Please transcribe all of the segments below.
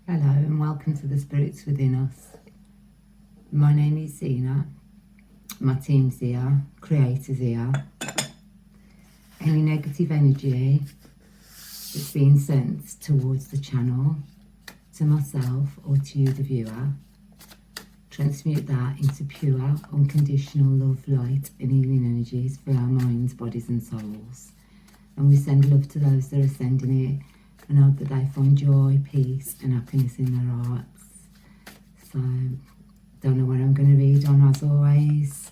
Hello and welcome to the Spirits Within Us. My name is Zena, my team's here, creator's here. Any negative energy that's being sent towards the channel, to myself or to you the viewer, transmute that into pure, unconditional love, light and healing energies for our minds, bodies and souls. And we send love to those that are sending it, and hope that they find joy, peace and happiness in their hearts. So, don't know what I'm going to read on as always.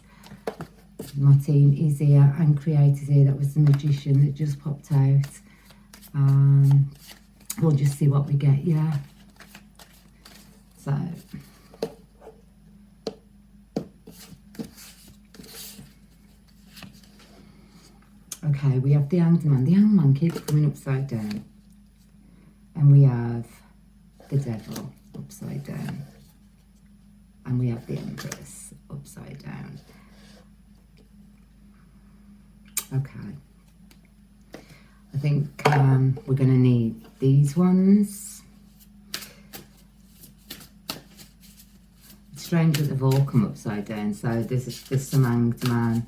My team is here and creators here. That was the magician that just popped out. We'll just see what we get, yeah. So, okay, we have the Hanged Man. The Hanged Man keeps coming upside down. And we have the Devil upside down. And we have the Empress upside down. Okay. I think we're going to need these ones. It's strange that they've all come upside down. So there's some Hanged Man.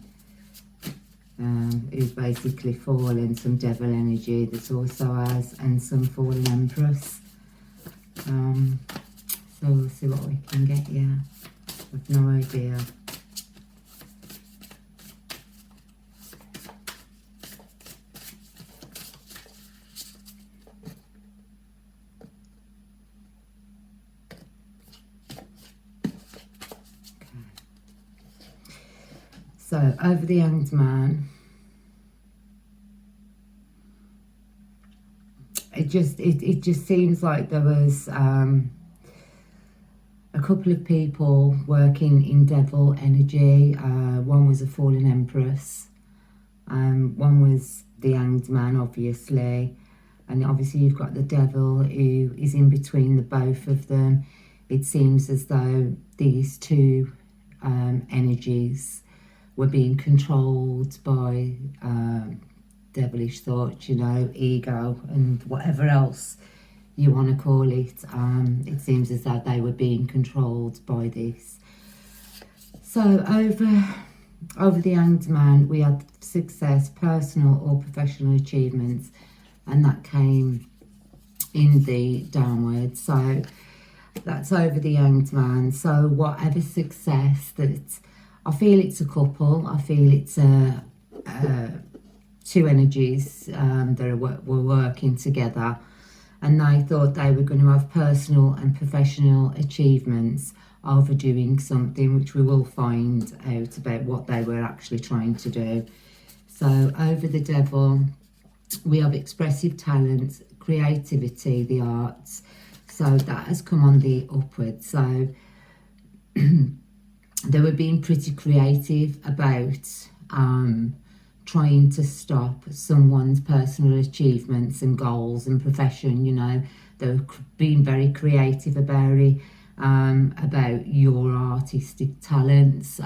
Who's basically fallen, some devil energy that's also has, and some fallen empress. So we'll see what we can get here. I've no idea. Okay. So over the Hanged Man. It just seems like there was a couple of people working in devil energy. One was a fallen empress, one was the Hanged Man, obviously, and obviously you've got the devil who is in between the both of them. It seems as though these two energies were being controlled by devilish thoughts, you know, ego and whatever else you want to call it. It seems as though they were being controlled by this. So over the Hanged Man, we had success, personal or professional achievements, and that came in the downward. So that's over the Hanged Man. So whatever success that, I feel it's a couple, I feel it's two energies that were working together, and they thought they were going to have personal and professional achievements over doing something, which we will find out about what they were actually trying to do. So over the Devil, we have expressive talent, creativity, the arts. So that has come on the upward. So they were being pretty creative about trying to stop someone's personal achievements and goals and profession. You know, they were being very creative about it, about your artistic talents,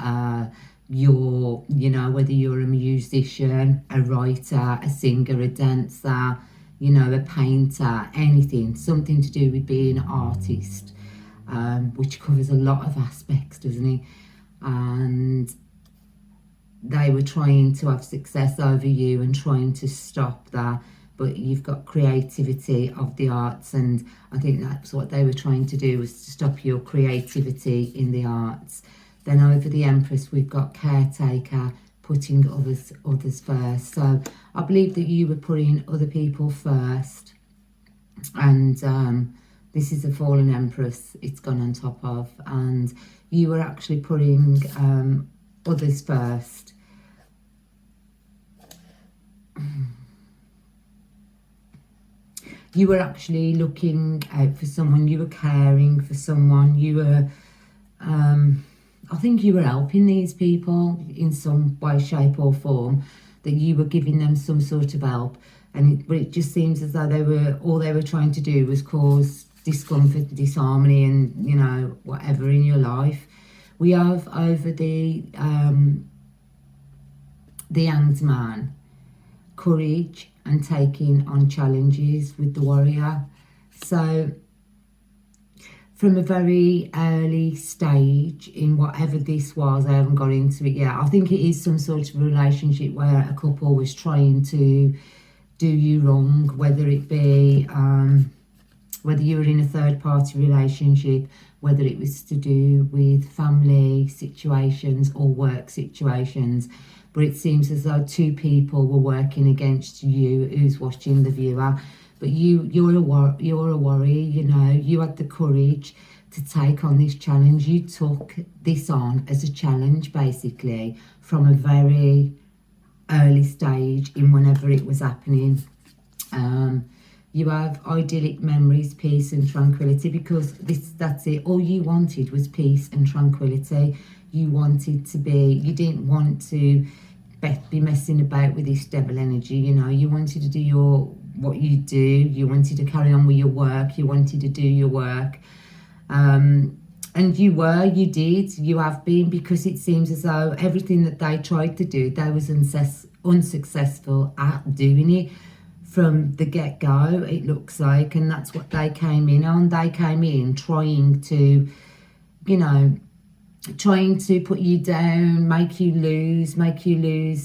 your, you know, whether you're a musician, a writer, a singer, a dancer, you know, a painter, anything, something to do with being an artist, which covers a lot of aspects, doesn't it? And they were trying to have success over you and trying to stop that, but you've got creativity of the arts, and I think that's what they were trying to do, was to stop your creativity in the arts. Then over the Empress, we've got caretaker, putting others first. So I believe that you were putting other people first, and this is a fallen Empress it's gone on top of, and you were actually putting others first. You were actually looking out for someone, you were caring for someone, you were, I think you were helping these people in some way, shape or form, that you were giving them some sort of help. And but it just seems as though all they were trying to do was cause discomfort, disharmony and, you know, whatever in your life. We have over the Hanged Man, courage and taking on challenges with the warrior. So from a very early stage in whatever this was. I haven't got into it yet. I think it is some sort of relationship where a couple was trying to do you wrong, whether it be whether you were in a third party relationship, whether it was to do with family situations or work situations. But it seems as though two people were working against you, who's watching, the viewer. But you're a warrior, you know. You had the courage to take on this challenge. You took this on as a challenge, basically, from a very early stage in whenever it was happening. You have idyllic memories, peace and tranquility, because that's it. All you wanted was peace and tranquility. You wanted to be, you didn't want to be messing about with this devil energy, you know. You wanted to do what you do. You wanted to carry on with your work. You wanted to do your work. And you did, you have been, because it seems as though everything that they tried to do, they was unsuccessful at doing it from the get-go, it looks like. And that's what they came in on. They came in trying to, you know, trying to put you down, make you lose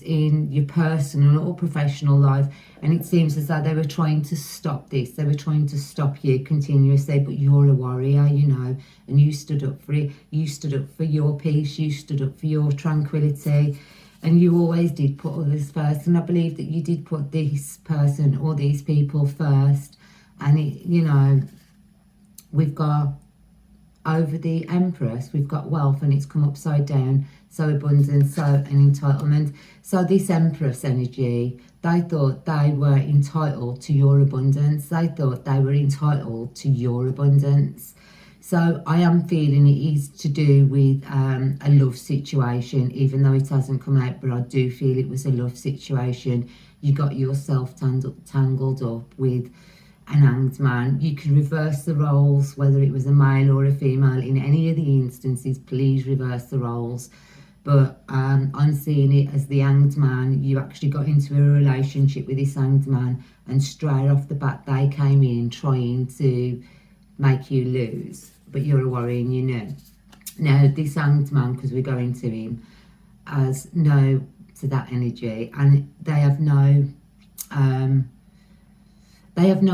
in your personal or professional life. And it seems as though they were trying to stop this. They were trying to stop you continuously. But you're a warrior, you know, and you stood up for it. You stood up for your peace. You stood up for your tranquility. And you always did put others first. And I believe that you did put this person or these people first. And, it, you know, we've got over the Empress, we've got wealth, and it's come upside down. So abundance, so an entitlement. So this Empress energy, they thought they were entitled to your abundance. They thought they were entitled to your abundance. So I am feeling it is to do with a love situation, even though it hasn't come out, but I do feel it was a love situation. You got yourself tangled up with an hanged man. You could reverse the roles, whether it was a male or a female. In any of the instances, please reverse the roles. But I'm seeing it as the hanged man. You actually got into a relationship with this hanged man, and straight off the bat, they came in trying to make you lose. But you're a warrior and you know. Now, this hanged man, because we're going to him, has no to that energy, and they have no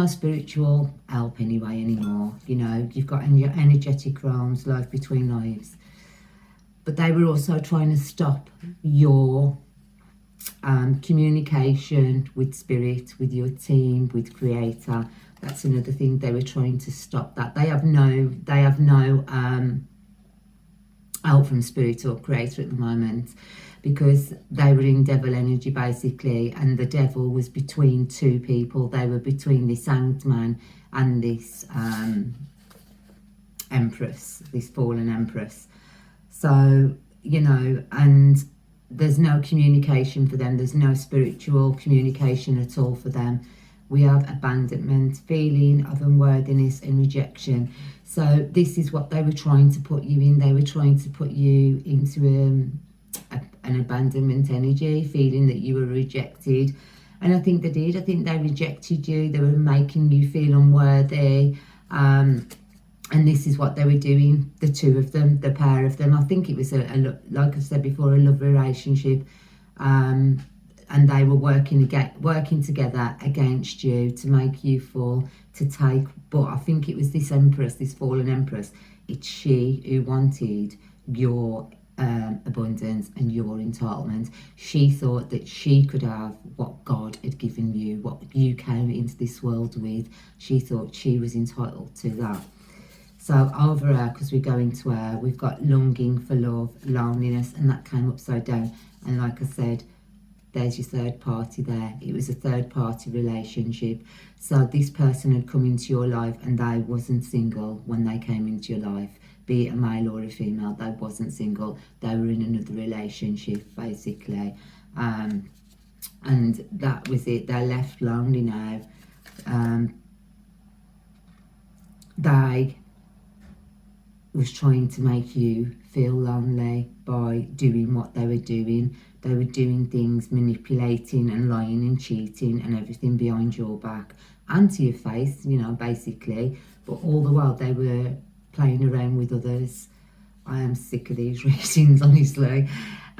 spiritual help anymore. You know, you've got in your energetic realms, life between lives. But they were also trying to stop your communication with spirit, with your team, with creator. That's another thing. They were trying to stop that. They have no help from spirit or creator at the moment, because they were in devil energy basically, and the devil was between two people. They were between this hanged man and this Empress, this fallen Empress. So, you know, and there's no communication for them. There's no spiritual communication at all for them. We have abandonment, feeling of unworthiness and rejection. So this is what they were trying to put you in. They were trying to put you into an abandonment energy, feeling that you were rejected. And I think they did. I think they rejected you. They were making you feel unworthy. And this is what they were doing, the two of them, the pair of them. I think it was, like I said before, a love relationship. And they were working together against you to make you fall, to take. But I think it was this Empress, this fallen Empress. It's she who wanted your abundance and your entitlement. She thought that she could have what God had given you, what you came into this world with. She thought she was entitled to that. So over her, because we're going to her, we've got longing for love, loneliness, and that came upside down. And like I said, there's your third party there. It was a third party relationship. So this person had come into your life and they wasn't single when they came into your life. Be it a male or a female, they wasn't single. They were in another relationship, basically. And that was it. They're left lonely now. They was trying to make you feel lonely by doing what they were doing. They were doing things, manipulating and lying and cheating and everything behind your back and to your face, you know, basically. But all the while they were playing around with others. I am sick of these readings, honestly.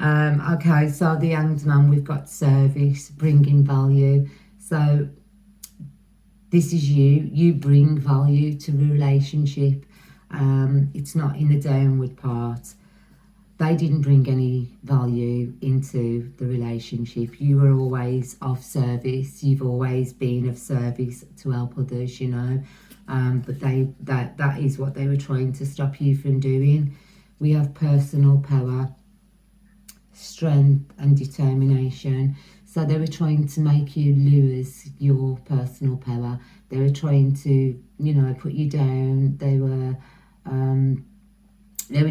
Okay, so the Hanged Man, we've got service, bringing value. So this is you bring value to the relationship. It's not in the downward part. They didn't bring any value into the relationship. You were always of service. You've always been of service to help others, you know. But that is what they were trying to stop you from doing. We have personal power, strength and determination. So they were trying to make you lose your personal power. They were trying to, you know, put you down. They were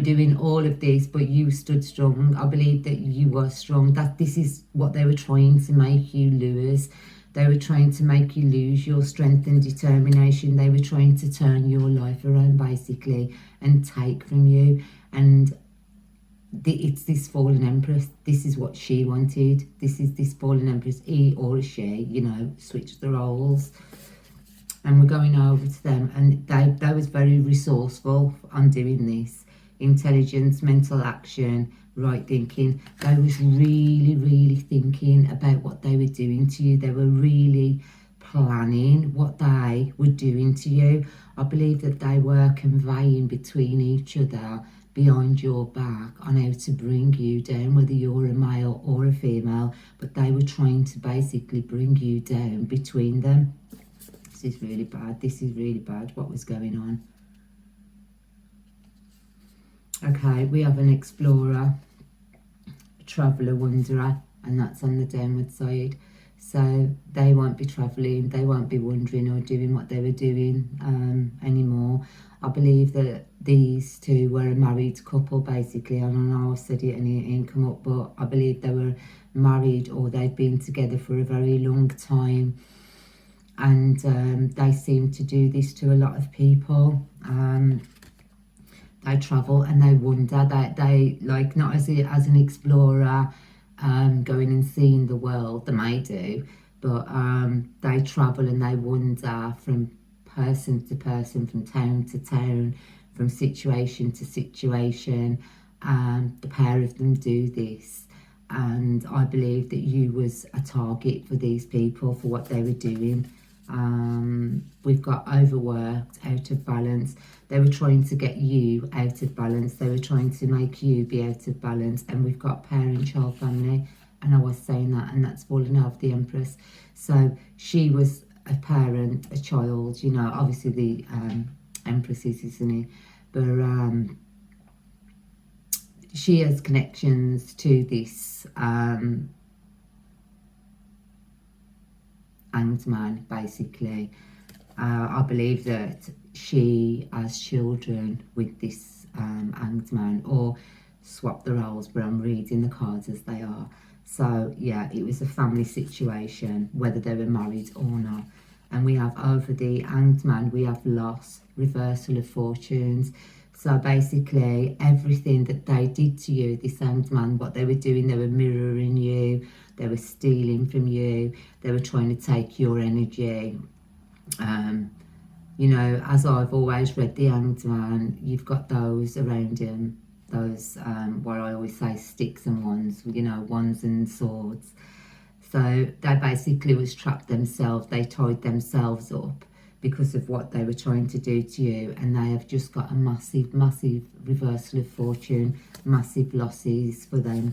doing all of this, but you stood strong. I believe that you were strong. That this is what they were trying to make you lose. They were trying to make you lose your strength and determination. They were trying to turn your life around, basically, and take from you. And it's this fallen empress. This is what she wanted. This is this fallen empress, he or she, you know, switch the roles. And we're going over to them, and they was very resourceful on doing this. Intelligence, mental action, right thinking. They was really thinking about what they were doing to you. They were really planning what they were doing to you. I believe that they were conveying between each other, behind your back, on how to bring you down, whether you're a male or a female, but they were trying to basically bring you down between them. This is really bad. This is really bad, what was going on. Okay, we have an explorer, a traveller, wanderer, and that's on the downward side. So they won't be travelling, they won't be wandering or doing what they were doing anymore. I believe that these two were a married couple, basically. I don't know, I said it and it ain't come up, but I believe they were married or they'd been together for a very long time. And they seem to do this to a lot of people. They travel and they wander. They like, not as an explorer, going and seeing the world. They may do, but they travel and they wander from person to person, from town to town, from situation to situation. The pair of them do this, and I believe that you was a target for these people for what they were doing. We've got overworked, out of balance. They were trying to get you out of balance. They were trying to make you be out of balance. And we've got parent-child family, and I was saying that, and that's fallen out of the Empress. So she was a parent, a child, you know, obviously the Empress is, isn't it? But she has connections to this Hanged Man, basically. I believe that she has children with this Hanged Man, or swap the roles, but I'm reading the cards as they are. So yeah, it was a family situation, whether they were married or not. And we have over the Hanged Man, we have loss, reversal of fortunes. So basically, everything that they did to you, this Hanged Man, what they were doing, they were mirroring you, they were stealing from you, they were trying to take your energy. You know, as I've always read the Hanged Man, you've got those around him, those, what I always say, sticks and wands, you know, wands and swords. So they basically was trapped themselves, they tied themselves up because of what they were trying to do to you, and they have just got a massive reversal of fortune, massive losses for them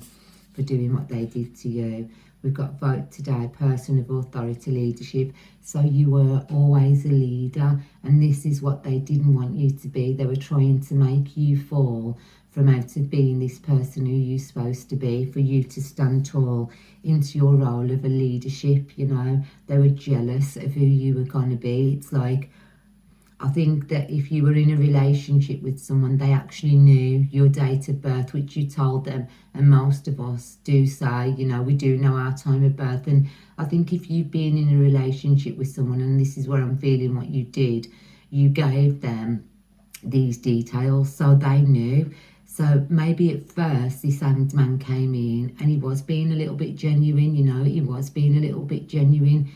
for doing what they did to you. We've got vote today, person of authority, leadership. So you were always a leader, and this is what they didn't want you to be. They were trying to make you fall from out of being this person who you're supposed to be, for you to stand tall into your role of a leadership, you know. They were jealous of who you were going to be. It's like, I think that if you were in a relationship with someone, they actually knew your date of birth, which you told them. And most of us do say, you know, we do know our time of birth. And I think if you've been in a relationship with someone, and this is where I'm feeling what you did, you gave them these details, so they knew. So maybe at first this Hanged Man came in and he was being a little bit genuine, you know, he was being a little bit genuine,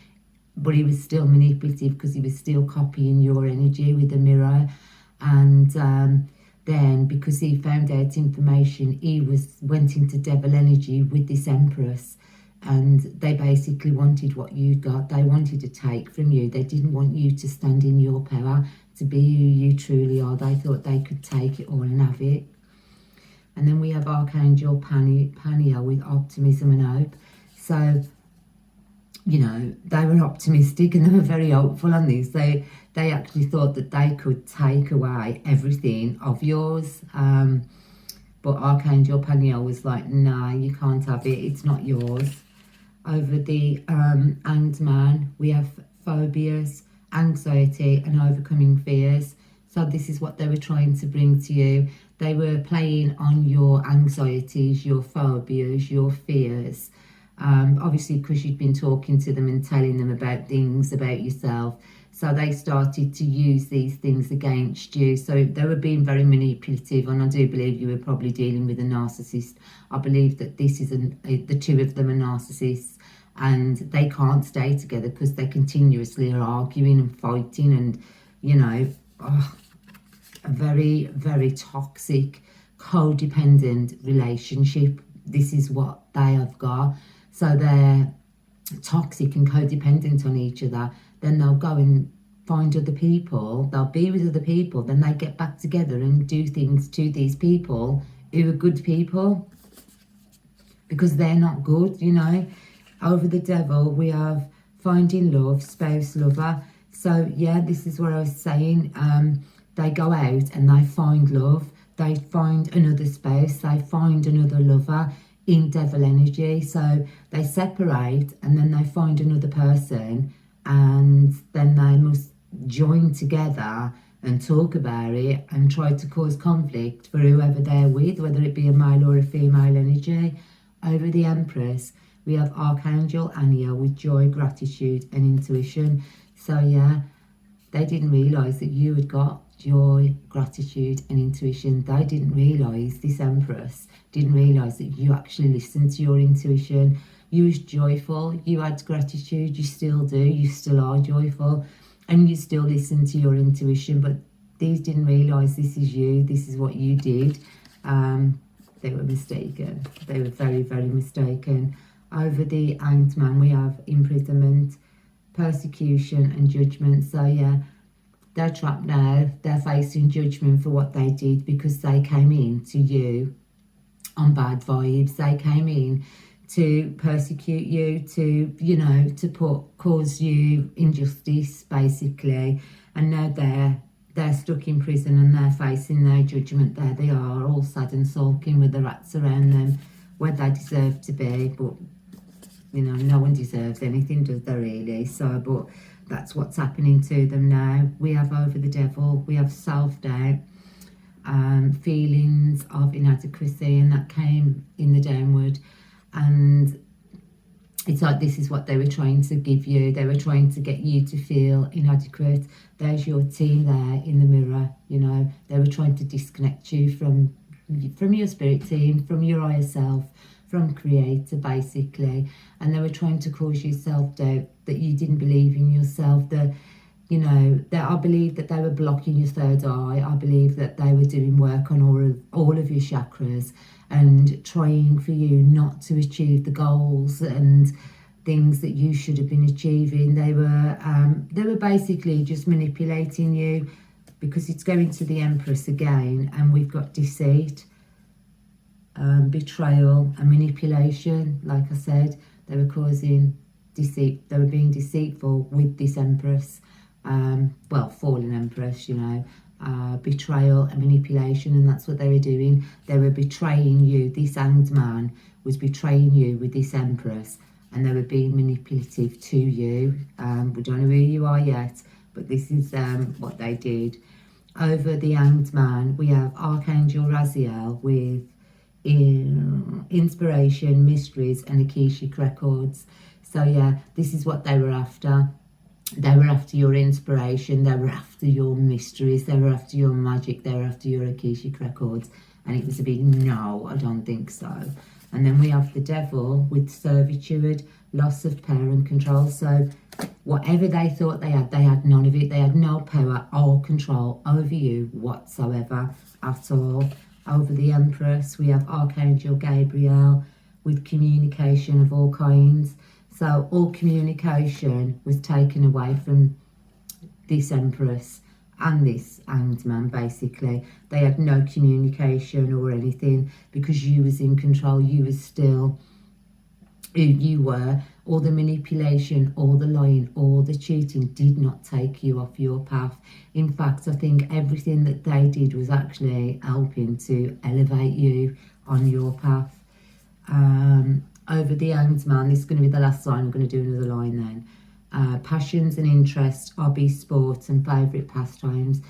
but he was still manipulative because he was still copying your energy with the mirror. And then, because he found out information, he went into devil energy with this Empress, and they basically wanted what you got. They wanted to take from you. They didn't want you to stand in your power, to be who you truly are. They thought they could take it all and have it. And then we have Archangel Paniel with optimism and hope. So, you know, they were optimistic and they were very hopeful on this. They actually thought that they could take away everything of yours. But Archangel Paniel was like, nah, you can't have it. It's not yours. Over the Hanged Man, we have phobias, anxiety, and overcoming fears. So this is what they were trying to bring to you. They were playing on your anxieties, your phobias, your fears. Obviously, because you'd been talking to them and telling them about things about yourself. So they started to use these things against you. So they were being very manipulative, and I do believe you were probably dealing with a narcissist. I believe that this is the two of them are narcissists, and they can't stay together because they continuously are arguing and fighting, and, you know, a very, very toxic, codependent relationship. This is what they have got. So they're toxic and codependent on each other. Then they'll go and find other people. They'll be with other people. Then they get back together and do things to these people who are good people, because they're not good, you know. Over the Devil, we have finding love, spouse, lover. So yeah, this is what I was saying. They go out and they find love. They find another spouse. They find another lover in devil energy. So they separate and then they find another person, and then they must join together and talk about it and try to cause conflict for whoever they're with, whether it be a male or a female energy. Over the Empress, we have Archangel Ania with joy, gratitude and intuition. So yeah, they didn't realise that you had got joy, gratitude and intuition. They didn't realise, this Empress didn't realise that you actually listened to your intuition. You was joyful, you had gratitude, you still do, you still are joyful, and you still listen to your intuition. But these didn't realise this is you, this is what you did. They were mistaken. They were very, very mistaken. Over the Hanged Man, we have imprisonment, persecution and judgment. So yeah, they're trapped now. They're facing judgment for what they did, because they came in to you on bad vibes. They came in to persecute you, to, you know, to cause you injustice, basically. And now they're stuck in prison and they're facing their judgment. There they are, all sad and sulking with the rats around them, where they deserve to be. But, you know, no one deserves anything, does they really? So, but that's what's happening to them now. We have over the Devil, we have self-doubt, feelings of inadequacy, and that came in the downward. And it's like, this is what they were trying to give you. They were trying to get you to feel inadequate. There's your team there in the mirror, you know. They were trying to disconnect you from your spirit team, from your higher self, from Creator, basically. And they were trying to cause you self-doubt, that you didn't believe in yourself, that, you know, that I believe that they were blocking your third eye. I believe that they were doing work on all of your chakras and trying for you not to achieve the goals and things that you should have been achieving. They were basically just manipulating you, because it's going to the Empress again, and we've got deceit, betrayal and manipulation. Like I said, they were causing deceit. They were being deceitful with this Empress, well, fallen Empress, you know. Betrayal and manipulation, and that's what they were doing. They were betraying you. This Hanged Man was betraying you with this Empress, and they were being manipulative to you. We don't know who you are yet, but this is what they did. Over the Hanged Man, we have Archangel Raziel with inspiration, mysteries and Akashic records. So yeah, this is what they were after. They were after your inspiration, they were after your mysteries, they were after your magic, they were after your Akashic records. And it was a big no, I don't think so. And then we have the devil with servitude, loss of power and control. So whatever they thought they had none of it. They had no power or control over you whatsoever at all. Over the Empress, we have Archangel Gabriel with communication of all kinds. So all communication was taken away from this Empress and this Hanged Man, basically. They had no communication or anything because you was in control. You was still who you were. All the manipulation, all the lying, all the cheating did not take you off your path. In fact, I think everything that they did was actually helping to elevate you on your path. Over the Hanged Man, this is going to be the last line. I'm going to do another line then. Passions and interests, hobbies, sports and favourite pastimes.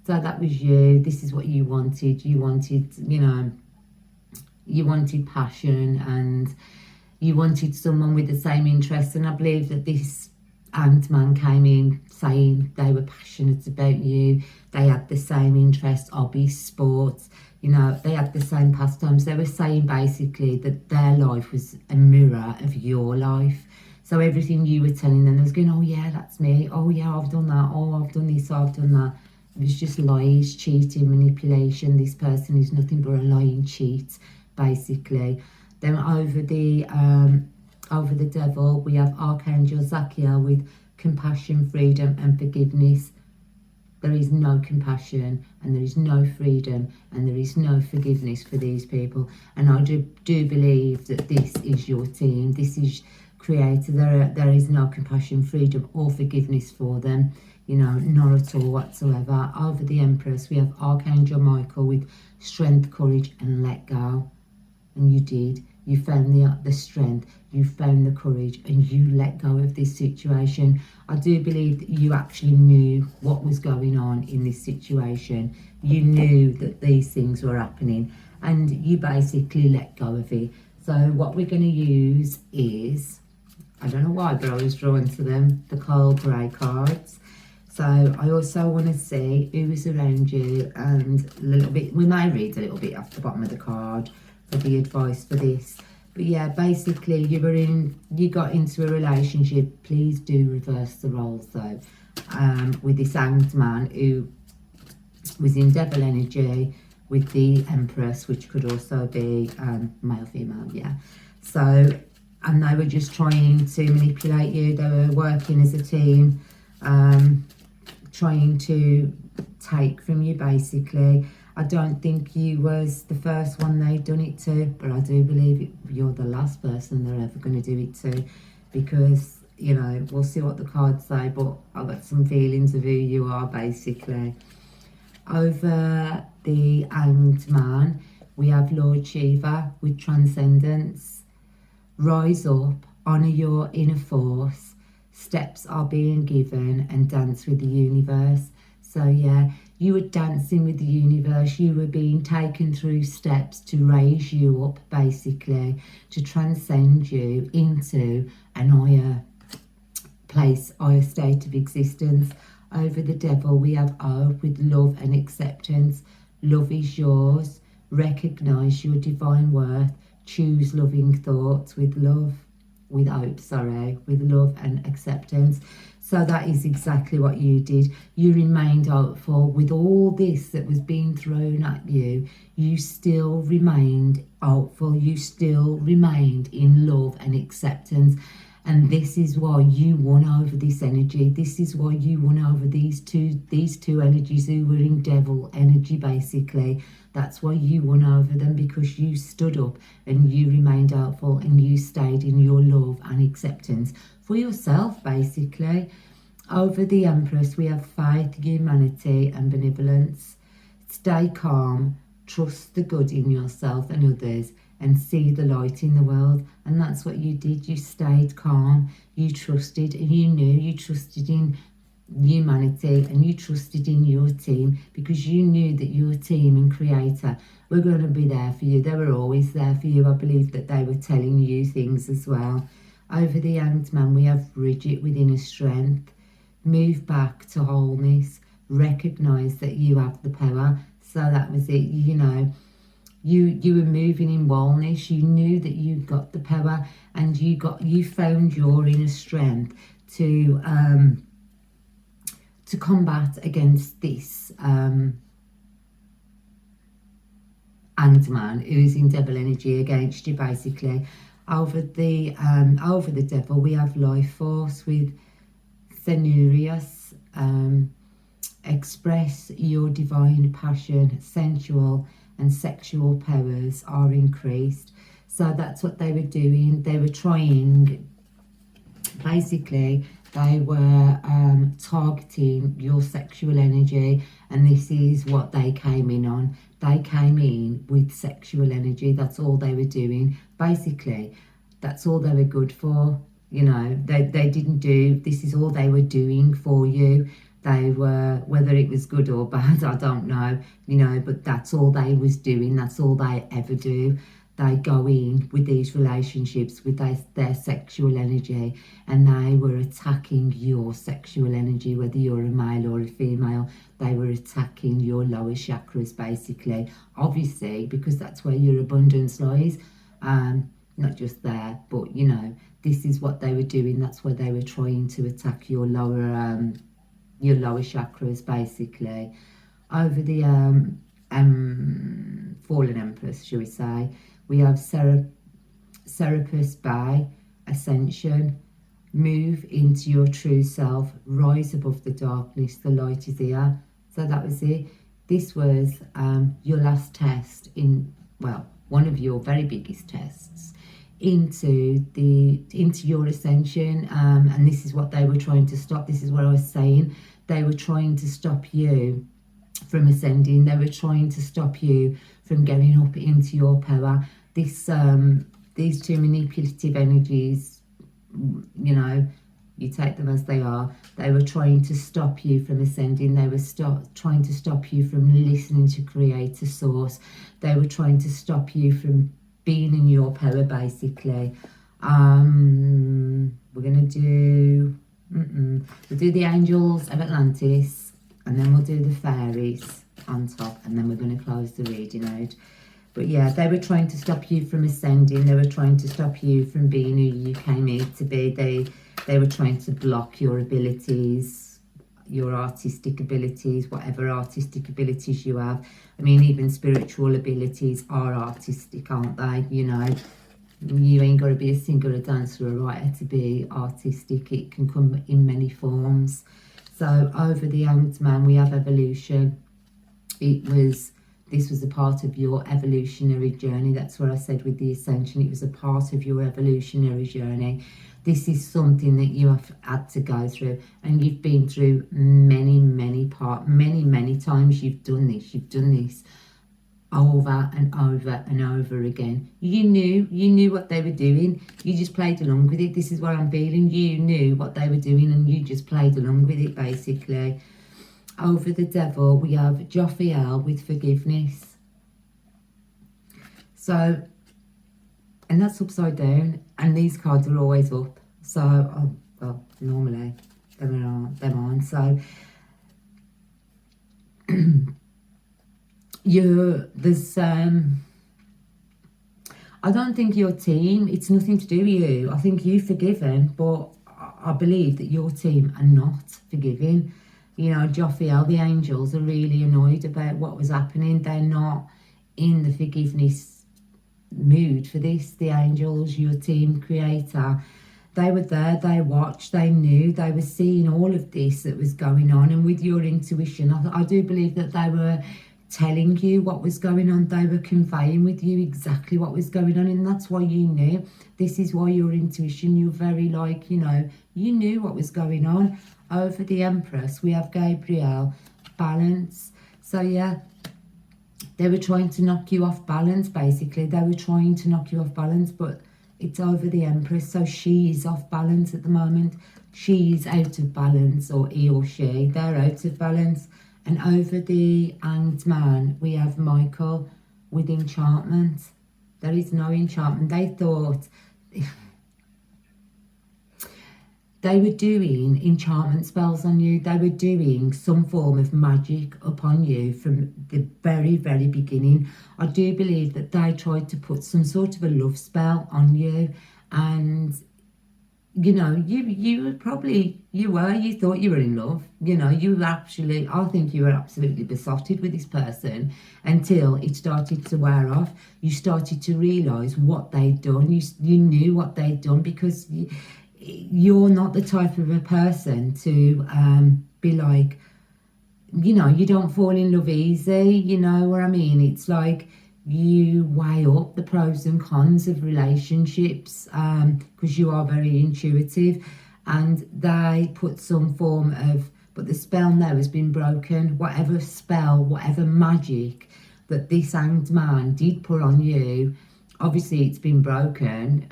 So that was you. This is what you wanted. You wanted, you know, you wanted passion and you wanted someone with the same interests. And I believe that this Hanged Man came in saying they were passionate about you. They had the same interests, hobbies, sports. You know, they had the same pastimes. They were saying basically that their life was a mirror of your life. So everything you were telling them, they was going, oh yeah, that's me. Oh yeah, I've done that. Oh, I've done this. Oh, I've done that. It was just lies, cheating, manipulation. This person is nothing but a lying cheat, basically. Then over the devil, we have Archangel Zachiel with compassion, freedom and forgiveness. There is no compassion and there is no freedom and there is no forgiveness for these people. And I do believe that this is your team. This is creator. There is no compassion, freedom or forgiveness for them. You know, not at all whatsoever. Over the Empress, we have Archangel Michael with strength, courage and let go. And you did. You found the strength, you found the courage, and you let go of this situation. I do believe that you actually knew what was going on in this situation. You knew that these things were happening, and you basically let go of it. So what we're going to use is, I don't know why, but I was drawn to them, the Coral Grey cards. So I also want to see who is around you, and a little bit, we may read a little bit off the bottom of the card for the advice for this. But yeah, basically you got into a relationship. Please do reverse the roles though, with this Hanged Man who was in devil energy with the Empress, which could also be male, female, yeah. So, and they were just trying to manipulate you. They were working as a team, trying to take from you, basically. I don't think you was the first one they've done it to, but I do believe you're the last person they're ever going to do it to, because, you know, we'll see what the cards say, but I've got some feelings of who you are, basically. Over the Hanged Man, we have Lord Shiva with transcendence. Rise up, honour your inner force. Steps are being given and dance with the universe. So yeah, you were dancing with the universe. You were being taken through steps to raise you up, basically, to transcend you into an higher place, higher state of existence. Over the devil, we have hope with love and acceptance. Love is yours. Recognise your divine worth. Choose loving thoughts with love. With hope, sorry, with love and acceptance. So that is exactly what you did. You remained hopeful with all this that was being thrown at you. You still remained hopeful. You still remained in love and acceptance. And this is why you won over this energy. This is why you won over these two energies who were in devil energy, basically. That's why you won over them, because you stood up and you remained hopeful and you stayed in your love and acceptance for yourself, basically. Over the Empress, we have faith, humanity and benevolence. Stay calm, trust the good in yourself and others, and see the light in the world. And that's what you did. You stayed calm, you trusted, and you knew you trusted in humanity and you trusted in your team, because you knew that your team and creator were going to be there for you. They were always there for you. I believe that they were telling you things as well. Over the Hanged Man, we have Bridget with inner strength. Move back to wholeness. Recognise that you have the power. So that was it, you know. you were moving in wellness. You knew that you got the power, and you found your inner strength to combat against this Ant-Man who's in devil energy against you, basically. Over the devil, we have life force with Cenurius. Express your divine passion, sensual and sexual powers are increased. So that's what they were doing. They were trying, basically, they were targeting your sexual energy, and this is what they came in on. They came in with sexual energy. That's all they were doing. Basically, that's all they were good for. You know, they didn't do, this is all they were doing for you. They were, whether it was good or bad, I don't know, you know, but that's all they was doing. That's all they ever do. They go in with these relationships with their sexual energy, and they were attacking your sexual energy, whether you're a male or a female. They were attacking your lower chakras, basically, obviously, because that's where your abundance lies. Not just there, but, you know, this is what they were doing. That's where they were trying to attack your lower chakras, basically. Over the fallen empress, shall we say, we have Serapis Bay Ascension. Move into your true self, rise above the darkness, the light is here. So that was it. This was your last test in, well, one of your very biggest tests into your ascension, and this is what they were trying to stop. This is what I was saying. They were trying to stop you from ascending. They were trying to stop you from getting up into your power. These two manipulative energies, you know, you take them as they are. They were trying to stop you from ascending. They were trying to stop you from listening to Creator Source. They were trying to stop you from being in your power, basically. We're going to do... We'll do the Angels of Atlantis, and then we'll do the Fairies on top, and then we're going to close the reading out. But yeah, they were trying to stop you from ascending. They were trying to stop you from being who you came here to be. They were trying to block your abilities, your artistic abilities, whatever artistic abilities you have. I mean, even spiritual abilities are artistic, aren't they? You know, you ain't got to be a singer, a dancer, or a writer to be artistic. It can come in many forms. So over the Ant-Man, we have evolution. This was a part of your evolutionary journey. That's what I said with the ascension. It was a part of your evolutionary journey. This is something that you have had to go through, and you've been through many times. You've done this over and over and over again. You knew what they were doing. You just played along with it. This is what I'm feeling. You knew what they were doing, and you just played along with it, basically. Over the devil, we have Jophiel with forgiveness. So, and that's upside down, and these cards are always up. So, well, normally them aren't. So, there's I don't think your team, it's nothing to do with you. I think you've forgiven, but I believe that your team are not forgiving. You know, Jophiel, the angels, are really annoyed about what was happening. They're not in the forgiveness mood for this. The angels, your team, Creator, they were there, they watched, they knew, they were seeing all of this that was going on. And with your intuition, I do believe that they were telling you what was going on. They were conveying with you exactly what was going on, and that's why you knew. This is why your intuition, you're very like, you know, you knew what was going on. Over the Empress, we have Gabriel, balance. So yeah, they were trying to knock you off balance, basically. They were trying to knock you off balance, but it's over the Empress, so she is off balance at the moment. She's out of balance, or he or she, they're out of balance. And over the Ant-Man, we have Michael with enchantment. There is no enchantment. They thought they were doing enchantment spells on you. They were doing some form of magic upon you from the very, very beginning. I do believe that they tried to put some sort of a love spell on you, and you know, you thought you were in love, you know, you were actually, I think you were absolutely besotted with this person until it started to wear off. You started to realise what they'd done. You knew what they'd done, because you're not the type of a person to be like, you know, you don't fall in love easy, you know what I mean? It's like you weigh up the pros and cons of relationships, because you are very intuitive, and they put some form of, but the spell now has been broken. Whatever spell, whatever magic that this hanged man did put on you, obviously it's been broken.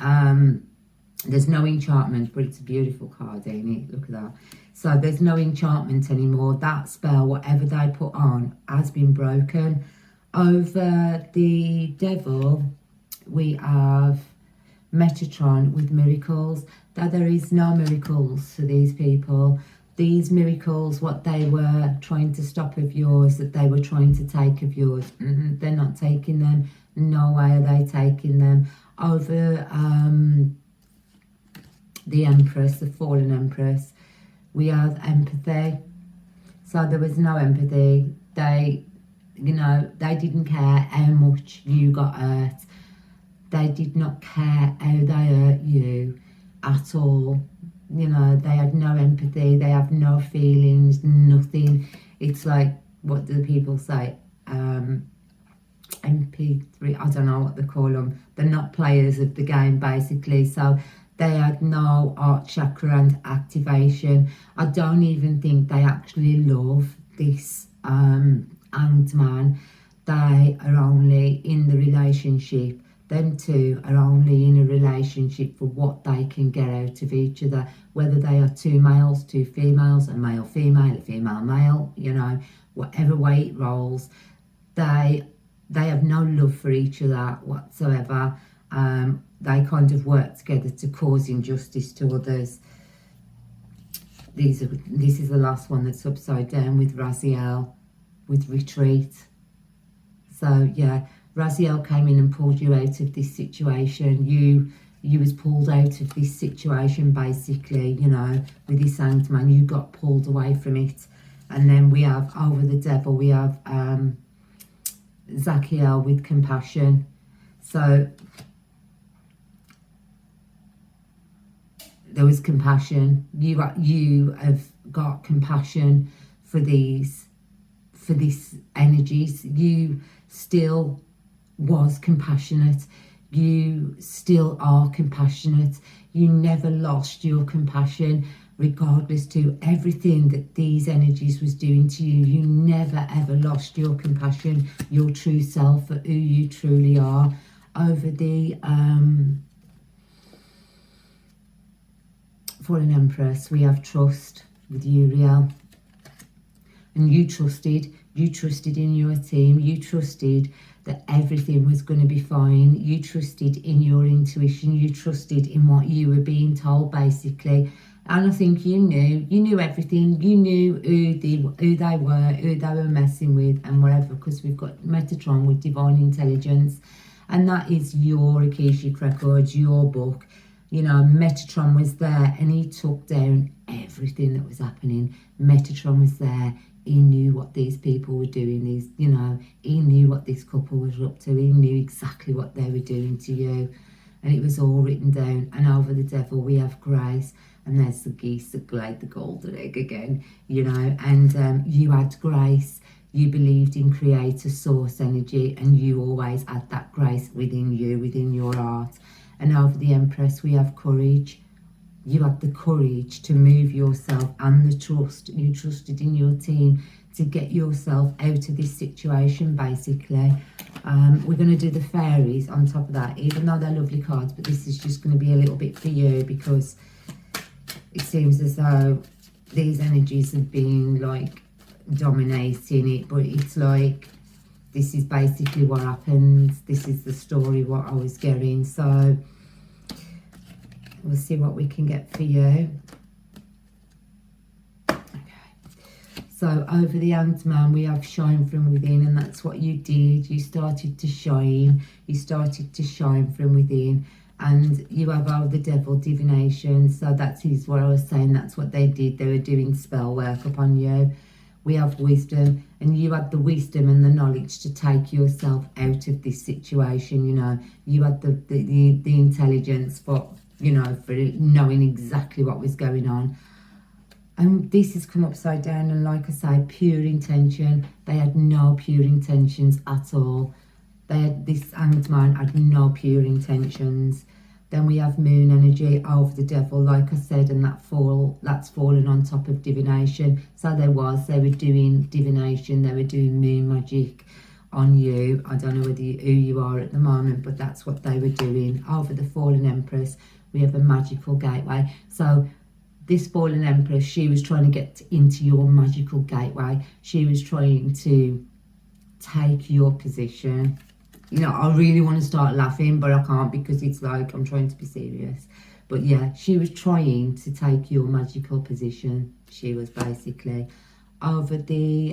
There's no enchantment, but it's a beautiful card, ain't it? Look at that. So there's no enchantment anymore. That spell, whatever they put on, has been broken. Over the devil, we have Metatron with miracles. That there is no miracles for these people. These miracles, what they were trying to stop of yours, that they were trying to take of yours, they're not taking them. No way are they taking them. Over the Empress, the fallen Empress, we have empathy. So there was no empathy. They, you know, they didn't care how much you got hurt. They did not care how they hurt you at all. You know, they had no empathy. They have no feelings, nothing. It's like, what do the people say? MP3, I don't know what they call them. They're not players of the game, basically. So they had no heart chakra and activation. I don't even think they actually love this hanged man. They are only in the relationship. Them two are only in a relationship for what they can get out of each other. Whether they are two males, two females, a male female, a female male, you know, whatever way it rolls, they have no love for each other whatsoever. They kind of work together to cause injustice to others. This is the last one that's upside down with Raziel, with retreat. So yeah, Raziel came in and pulled you out of this situation. You was pulled out of this situation, basically, you know, with this hanged man. You got pulled away from it. And then we have, over the devil, we have Zachiel with compassion. So there was compassion. You have got compassion for these energies. You still was compassionate. You still are compassionate. You never lost your compassion, regardless to everything that these energies was doing to you. You never ever lost your compassion, your true self, for who you truly are. Over the fallen Empress, we have trust with Uriel. And you trusted in your team. You trusted that everything was going to be fine. You trusted in your intuition. You trusted in what you were being told, basically. And I think you knew everything. You knew who they were messing with and whatever, because we've got Metatron with divine intelligence, and that is your Akashic records, your book. You know, Metatron was there and he took down everything that was happening. Metatron was there. He knew what these people were doing. He knew what this couple was up to. He knew exactly what they were doing to you. And it was all written down. And over the devil, we have grace. And there's the geese that laid the golden egg again, you know. And you had grace. You believed in creator source energy. And you always had that grace within you, within your heart. And over the Empress, we have courage. You had the courage to move yourself, and the trust. You trusted in your team to get yourself out of this situation, basically. We're going to do the fairies on top of that, even though they're lovely cards, but this is just going to be a little bit for you, because it seems as though these energies have been like dominating it, but it's like this is basically what happens. This is the story, what I was getting. So we'll see what we can get for you. So over the Hanged Man, we have shine from within, and that's what you did. You started to shine. You started to shine from within. And you have all the devil divination. So that is what I was saying. That's what they did. They were doing spell work upon you. We have wisdom, and you had the wisdom and the knowledge to take yourself out of this situation. You know, you had the intelligence for, you know, for knowing exactly what was going on. And this has come upside down, and like I say, pure intention. They had no pure intentions at all. This Hanged Man had no pure intentions. Then we have moon energy of the devil, like I said, and that's fallen on top of divination. So they were doing divination, they were doing moon magic on you. I don't know who you are at the moment, but that's what they were doing. Over the fallen empress, we have a magical gateway. So this fallen empress, she was trying to get into your magical gateway. She was trying to take your position. You know, I really want to start laughing, but I can't because it's like I'm trying to be serious. But yeah, she was trying to take your magical position. She was basically over the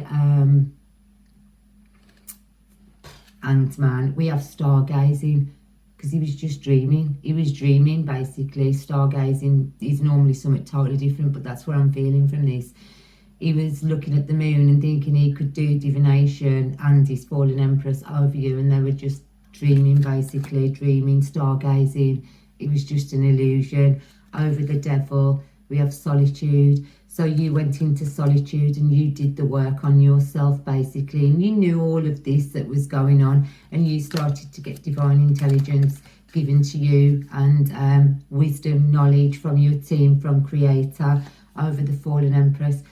Hanged Man. We have stargazing because he was just dreaming. He was dreaming basically. Stargazing is normally something totally different, but that's what I'm feeling from this. He was looking at the moon and thinking he could do divination and his fallen empress over you, and they were just dreaming, basically, dreaming, stargazing. It was just an illusion. Over the devil, we have solitude. So you went into solitude and you did the work on yourself, basically, and you knew all of this that was going on, and you started to get divine intelligence given to you, and wisdom, knowledge from your team, from Creator. Over the fallen empress,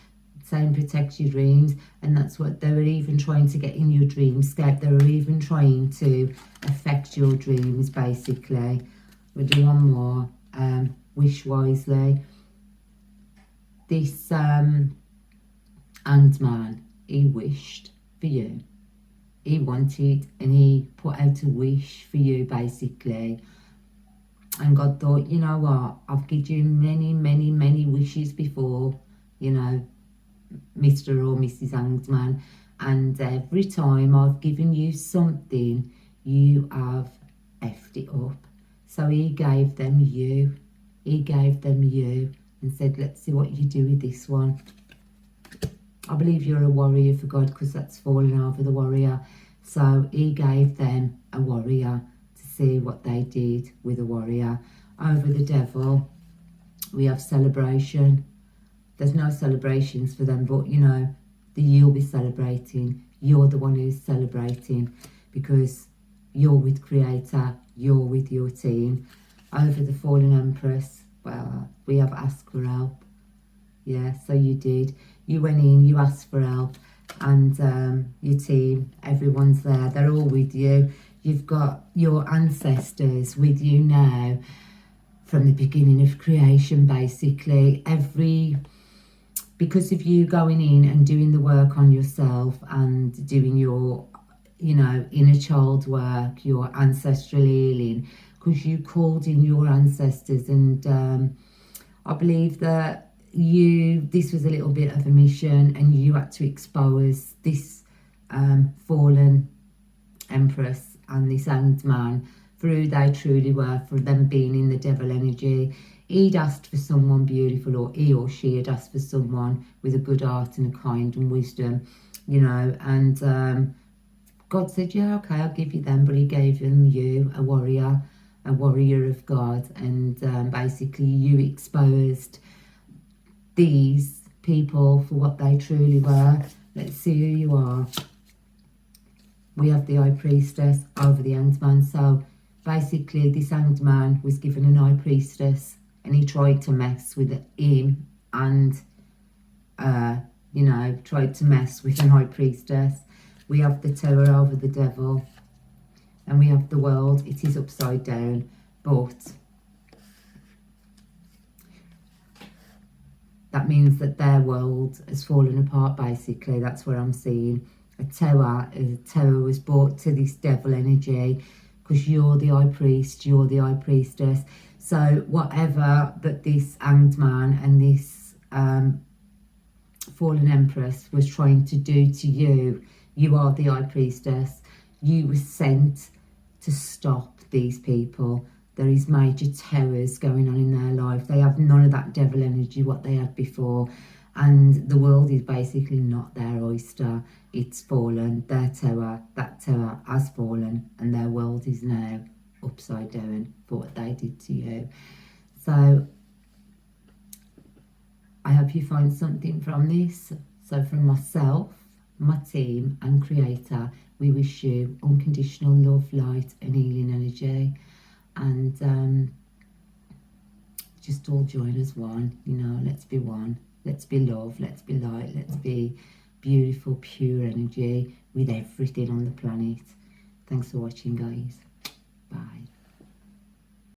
saying protect your dreams, and that's what they were even trying to get in your dreamscape. They were even trying to affect your dreams, basically. We'll do one more. Wish wisely. This Hanged Man, he wished for you. He wanted, and he put out a wish for you, basically. And God thought, you know what, I've given you many, many, many wishes before, you know, Mr. or Mrs. Hanged Man, and every time I've given you something, you have effed it up. So he gave them you. He gave them you and said, let's see what you do with this one. I believe you're a warrior for God, because that's fallen over the warrior. So he gave them a warrior to see what they did with a warrior. Over the devil, we have celebration. There's no celebrations for them, but you know, you'll be celebrating. You're the one who's celebrating because you're with Creator, you're with your team. Over the fallen empress, well, we have asked for help. Yeah, so you did. You went in, you asked for help, and your team, everyone's there. They're all with you. You've got your ancestors with you now from the beginning of creation, basically. Because of you going in and doing the work on yourself and doing your, you know, inner child work, your ancestral healing, because you called in your ancestors, and I believe that this was a little bit of a mission, and you had to expose this fallen empress and this Hanged Man for who they truly were, for them being in the devil energy. He'd asked for someone beautiful, or he or she had asked for someone with a good heart and a kind and wisdom, you know, and God said, yeah, okay, I'll give you them, but he gave them you, a warrior of God, and basically you exposed these people for what they truly were. Let's see who you are. We have the High Priestess over the Hanged Man. So basically this Hanged Man was given an High Priestess, and he tried to mess with him, and you know, tried to mess with an High Priestess. We have the Tower over the devil, and we have the world. It is upside down, but that means that their world has fallen apart, basically. That's what I'm seeing. A tower was brought to this devil energy because you're the High Priest, you're the High Priestess. So whatever that this Hanged Man and this fallen empress was trying to do to you. You are the High Priestess. You were sent to stop these people. There is major terrors going on in their life. They have none of that devil energy what they had before, and the world is basically not their oyster. It's fallen. Their tower, that tower has fallen, and their world is now upside down for what they did to you. So I hope you find something from this. So from myself, my team and creator, we wish you unconditional love, light and healing energy, and just all join as one. You know, let's be one. Let's be love, let's be light, let's be beautiful, pure energy with everything on the planet. Thanks for watching, guys. Bye.